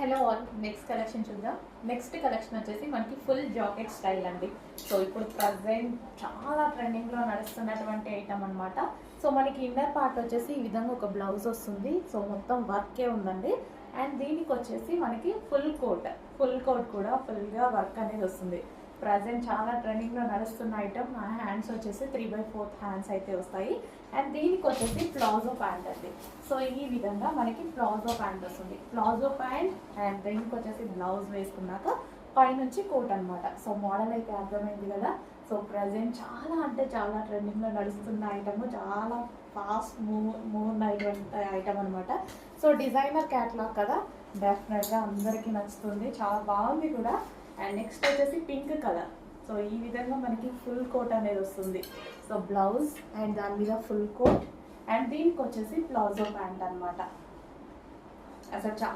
Hello all, next collection చూద్దాం. Next collection వచ్చేసి మనకి ఫుల్ జాకెట్ స్టైల్ అండి. సో ఇప్పుడు ప్రజెంట్ చాలా ట్రెండింగ్లో నడుస్తున్నటువంటి ఐటమ్ అనమాట. సో మనకి ఇన్నర్ పార్ట్ వచ్చేసి ఈ విధంగా ఒక బ్లౌజ్ వస్తుంది. సో మొత్తం వర్కే ఉందండి. అండ్ దీనికి వచ్చేసి మనకి ఫుల్ కోట్ కూడా ఫుల్గా వర్క్ అనేది వస్తుంది. ప్రజెంట్ చాలా ట్రెండింగ్లో నడుస్తున్న ఐటమ్. హ్యాండ్స్ వచ్చేసి 3/4 హ్యాండ్స్ అయితే వస్తాయి. అండ్ దీనికి వచ్చేసి ప్లాజో ప్యాంట్ అండి. సో ఈ విధంగా మనకి ప్లాజో ప్యాంట్ వస్తుంది. ప్లాజో ప్యాంట్ అండ్ దీనికి వచ్చేసి బ్లౌజ్ వేసుకున్నాక పైనుంచి కోట్ అనమాట. సో మోడల్ అయితే అర్థమైంది కదా. సో ప్రజెంట్ చాలా అంటే చాలా ట్రెండింగ్లో నడుస్తున్న ఐటమ్, చాలా ఫాస్ట్ మూవ్ అయినటువంటి ఐటమ్ అనమాట. సో డిజైనర్ క్యాట్లాగ్ కదా, డెఫినెట్గా అందరికీ నచ్చుతుంది. చాలా బాగుంది కూడా. అండ్ నెక్స్ట్ వచ్చేసి పింక్ కలర్. సో ఈ విధంగా మనకి ఫుల్ కోట్ అనేది వస్తుంది. సో బ్లౌజ్ అండ్ దాని మీద ఫుల్ కోట్ అండ్ దీనికి వచ్చేసి ప్లాజో ప్యాంట్ అనమాట. అసలు చాలా